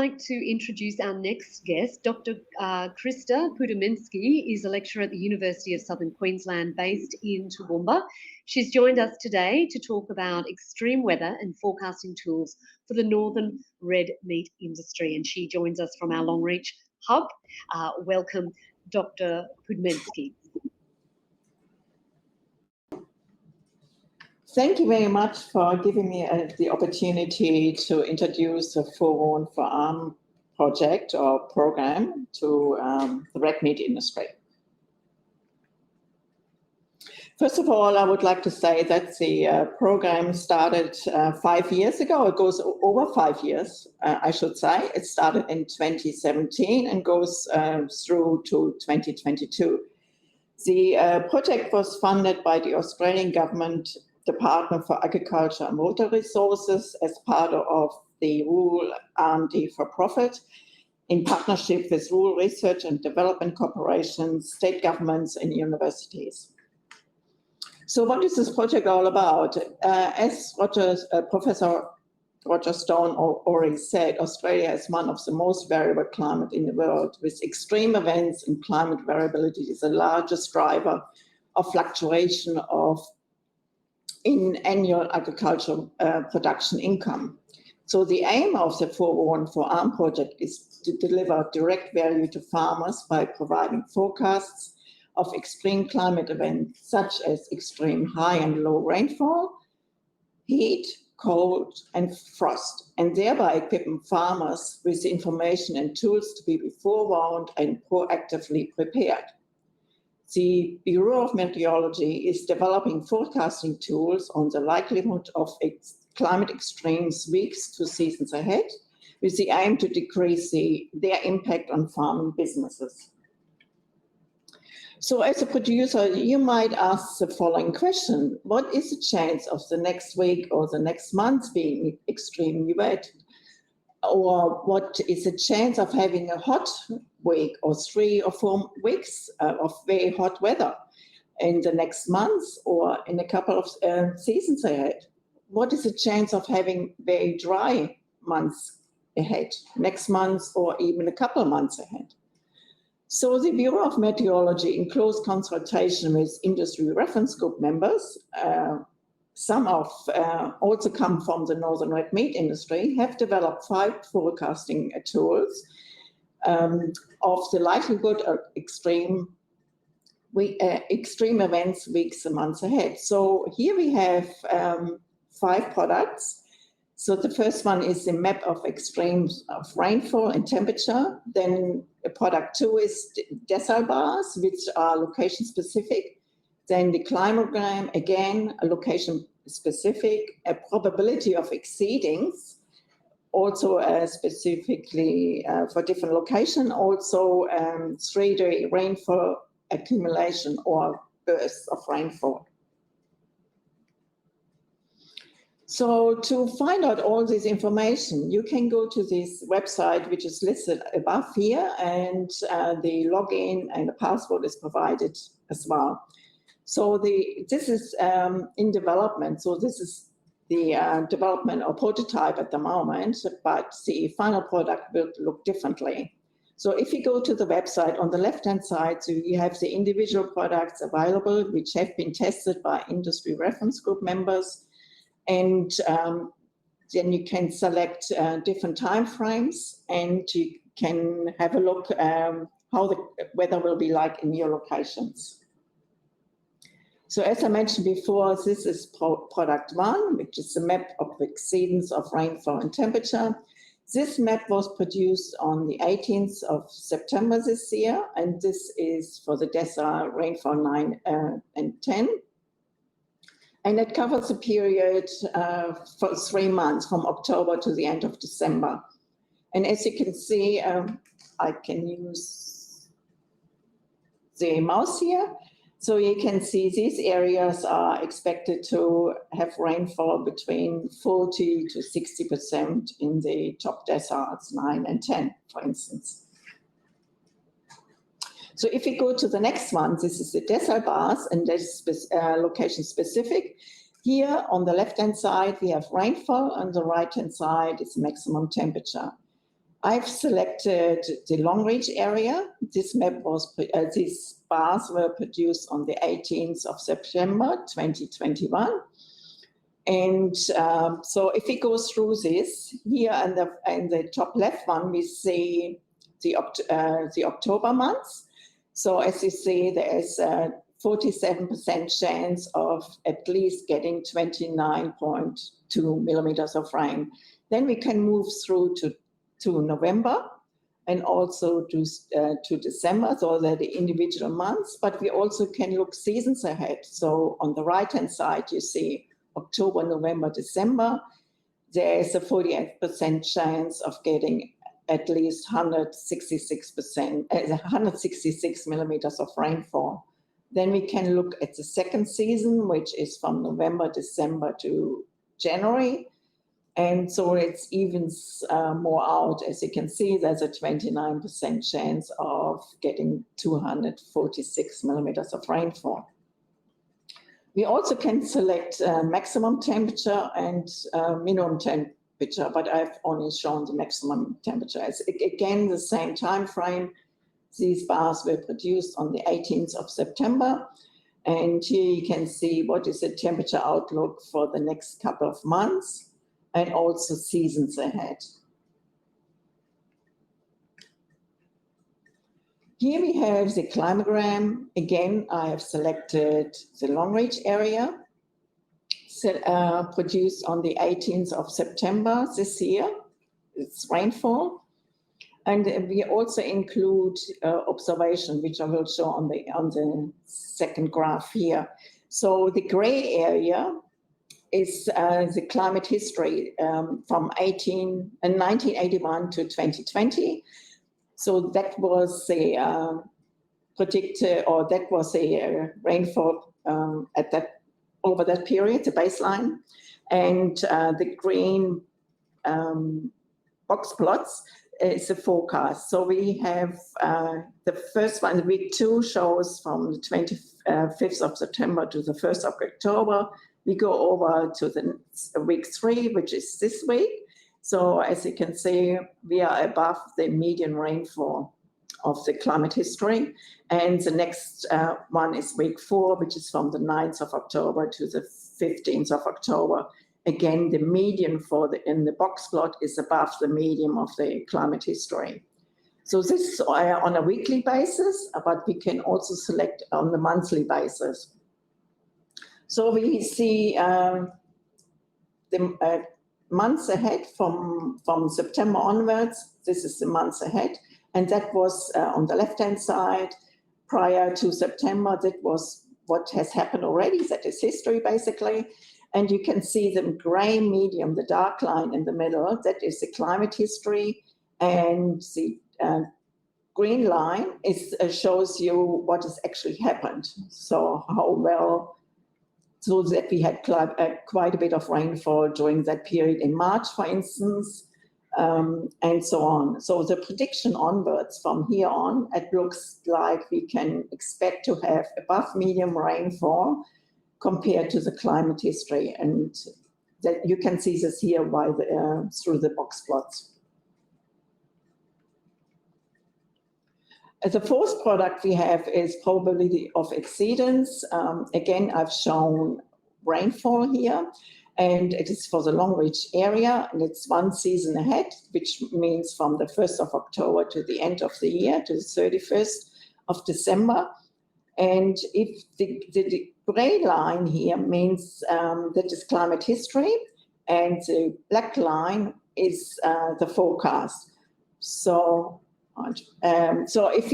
like to introduce our next guest. Dr. Christa Pudmenzky is a lecturer at the University of Southern Queensland based in Toowoomba. She's joined us today to talk about extreme weather and forecasting tools for the northern red meat industry, and she joins us from our Longreach hub. Welcome, Dr. Pudmenzky. Thank you very much for giving me the opportunity to introduce the Forewarn for Arm project or program to the red meat industry. First of all, I would like to say that the program started 5 years ago. It goes over 5 years, I should say. It started in 2017 and goes through to 2022. The project was funded by the Australian government Department for Agriculture and Water Resources as part of the Rural R&D for Profit in partnership with Rural Research and Development Corporations, state governments and universities. So what is this project all about? As Professor Roger Stone already said, Australia is one of the most variable climates in the world, with extreme events and climate variability is the largest driver of fluctuation in annual agricultural production income. So the aim of the Forewarn for Arm project is to deliver direct value to farmers by providing forecasts of extreme climate events such as extreme high and low rainfall, heat, cold and frost, and thereby equipping farmers with the information and tools to be forewarned and proactively prepared. The Bureau of Meteorology is developing forecasting tools on the likelihood of climate extremes weeks to seasons ahead, with the aim to decrease their impact on farming businesses. So as a producer, you might ask the following question: what is the chance of the next week or the next month being extremely wet? Or what is the chance of having a hot week or 3 or 4 weeks of very hot weather in the next month or in a couple of seasons ahead? What is the chance of having very dry months ahead, next month or even a couple of months ahead? So the Bureau of Meteorology, in close consultation with industry reference group members, some of also come from the northern red meat industry, have developed 5 forecasting tools of the likelihood of extreme events weeks and months ahead. So here we have 5 products. So the first one is the map of extremes of rainfall and temperature. Then product 2 is decile bars, which are location specific. Then the Climbogram, again, a location specific, a probability of exceedance, also specifically for different location, also 3-day rainfall accumulation or bursts of rainfall. So to find out all this information, you can go to this website, which is listed above here, and the login and the password is provided as well. So this is in development. So this is the development or prototype at the moment, but the final product will look differently. So if you go to the website, on the left-hand side, so you have the individual products available, which have been tested by industry reference group members. And then you can select different time frames, and you can have a look how the weather will be like in your locations. So as I mentioned before, this is product 1, which is the map of the exceedance of rainfall and temperature. This map was produced on the 18th of September this year, and this is for the Decile rainfall 9 and 10. And it covers a period for 3 months, from October to the end of December. And as you can see, I can use the mouse here. So you can see these areas are expected to have rainfall between 40 to 60% in the top deciles, 9 and 10, for instance. So if we go to the next one, this is the decile bars, and this is location specific. Here on the left-hand side, we have rainfall. On the right-hand side is maximum temperature. I've selected the long reach area. These bars were produced on the 18th of September 2021. And so if we go through this, here in the top left one, we see the October months. So as you see, there is a 47% chance of at least getting 29.2 millimeters of rain. Then we can move through to November and also to December, so they're the individual months, but we also can look seasons ahead. So on the right-hand side, you see October, November, December. There is a 48% chance of getting at least 166 millimeters of rainfall. Then we can look at the second season, which is from November, December to January. And so it's evens more out. As you can see, there's a 29% chance of getting 246 millimeters of rainfall. We also can select maximum temperature and minimum temperature, but I've only shown the maximum temperature. It's again the same time frame. These bars were produced on the 18th of September. And here you can see what is the temperature outlook for the next couple of months and also seasons ahead. Here we have the Climbogram. Again, I have selected the long reach area, produced on the 18th of September this year. It's rainfall. And we also include observation, which I will show on the second graph here. So the gray area is the climate history from 1981 to 2020. So that was a predictor, or that was a rainfall over that period, the baseline. And the green box plots is a forecast. So we have the first one, week 2 shows from the 25th of September to the 1st of October. We go over to the week 3, which is this week. So as you can see, we are above the median rainfall of the climate history. And the next one is week 4, which is from the 9th of October to the 15th of October. Again, the median in the box plot is above the median of the climate history. So this is on a weekly basis, but we can also select on the monthly basis. So we see the months ahead from September onwards. This is the months ahead. And that was on the left-hand side. Prior to September, that was what has happened already. That is history, basically. And you can see the gray medium, the dark line in the middle. That is the climate history. And the green line shows you what has actually happened. So how well, so that we had quite a bit of rainfall during that period in March, for instance, and so on. So the prediction onwards from here on, it looks like we can expect to have above medium rainfall compared to the climate history. And that you can see this here through the box plots. The fourth product we have is probability of exceedance. Again, I've shown rainfall here, and it is for the long reach area, and it's one season ahead, which means from the 1st of October to the end of the year, to the 31st of December. And if the gray line here means that is climate history, and the black line is the forecast. So if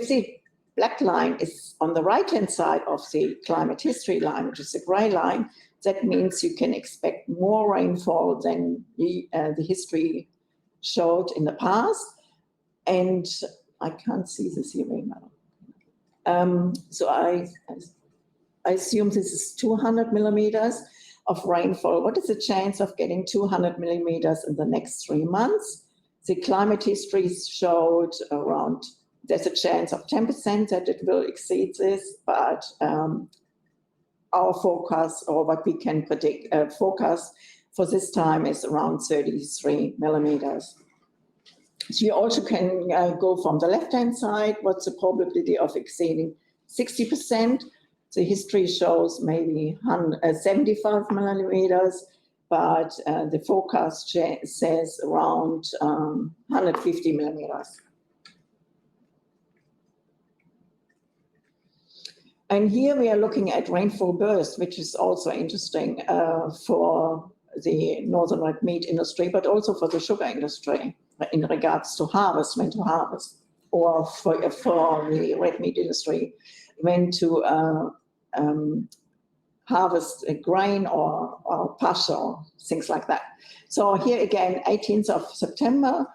the black line is on the right-hand side of the climate history line, which is the gray line, that means you can expect more rainfall than the history showed in the past. And I can't see this here very well. So I assume this is 200 millimeters of rainfall. What is the chance of getting 200 millimeters in the next 3 months? The climate history showed there's a chance of 10% that it will exceed this, but our forecast, or what we can predict, forecast for this time is around 33 millimeters. So you also can go from the left-hand side, what's the probability of exceeding 60%? The history shows maybe 75 millimeters, but the forecast says around 150 millimeters. And here we are looking at rainfall burst, which is also interesting for the northern red meat industry, but also for the sugar industry in regards to harvest, when to harvest, or for the red meat industry, when to harvest a grain or pasture, or things like that. So here again, 18th of September,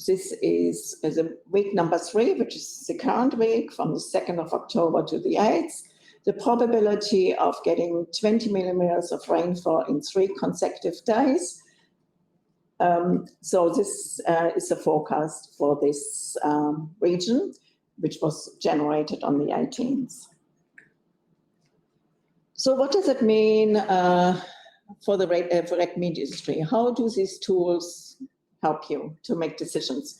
this is the week number 3, which is the current week, from the 2nd of October to the 8th. The probability of getting 20 millimeters of rainfall in 3 consecutive days. So this is a forecast for this region, which was generated on the 18th. So what does it mean for the red meat industry? How do these tools help you to make decisions?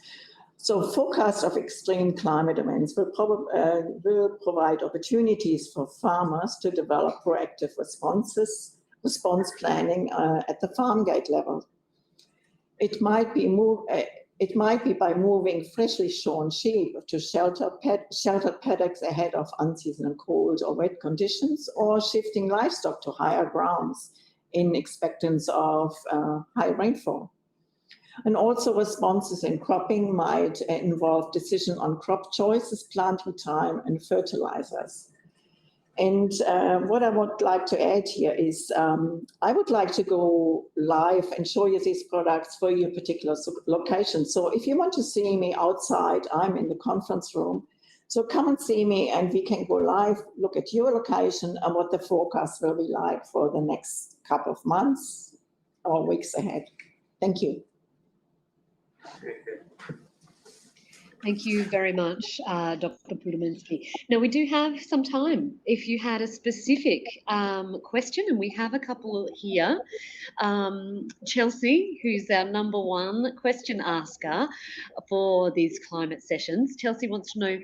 So forecast of extreme climate events will provide opportunities for farmers to develop proactive response planning at the farm gate level. It might be by moving freshly shorn sheep to sheltered paddocks ahead of unseasonal cold or wet conditions, or shifting livestock to higher grounds in expectance of high rainfall. And also responses in cropping might involve decision on crop choices, planting time, and fertilizers. And what I would like to add here is I would like to go live and show you these products for your particular location. So if you want to see me outside, I'm in the conference room. So come and see me and we can go live, look at your location and what the forecast will be like for the next couple of months or weeks ahead. Thank you. Thank you very much, Dr. Pudmenzky. Now, we do have some time. If you had a specific question, and we have a couple here. Chelsea, who's our #1 question asker for these climate sessions. Chelsea wants to know,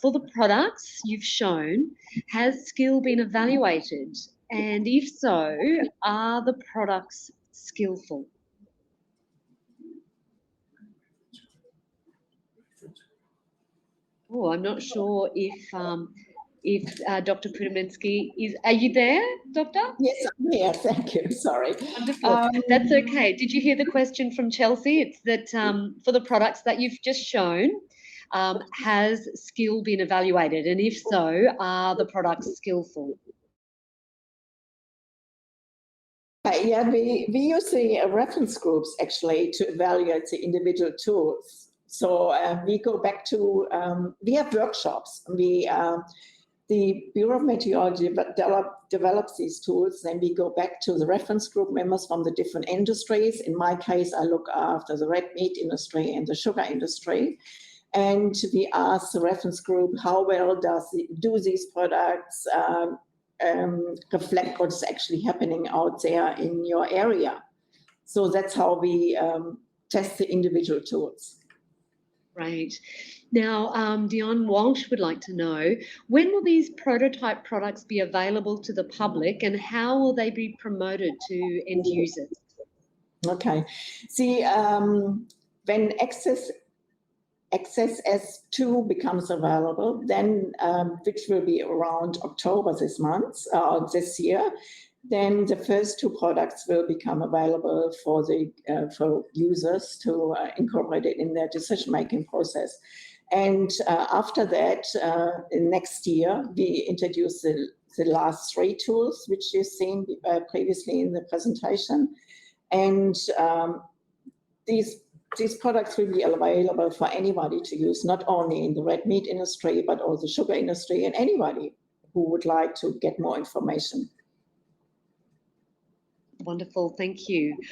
for the products you've shown, has skill been evaluated? And if so, are the products skillful? Oh, I'm not sure if Dr. Pudmenzky is. Are you there, Doctor? Yes, I'm here. Thank you. Sorry. Wonderful. That's okay. Did you hear the question from Chelsea? It's that for the products that you've just shown, has skill been evaluated? And if so, are the products skillful? Yeah, we use the reference groups actually to evaluate the individual tools. So we go back to, we have workshops. The Bureau of Meteorology develops these tools, then we go back to the reference group members from the different industries. In my case, I look after the red meat industry and the sugar industry. And we ask the reference group, how well do these products reflect what's actually happening out there in your area? So that's how we test the individual tools. Right. Now, Dion Walsh would like to know, when will these prototype products be available to the public and how will they be promoted to end users? Okay. See, when Access S2 becomes available, then which will be around October this year, then the first 2 products will become available for users to incorporate it in their decision-making process. And after that, next year, we introduce the last 3 tools, which you've seen previously in the presentation. And these products will be available for anybody to use, not only in the red meat industry, but also the sugar industry and anybody who would like to get more information. Wonderful, thank you.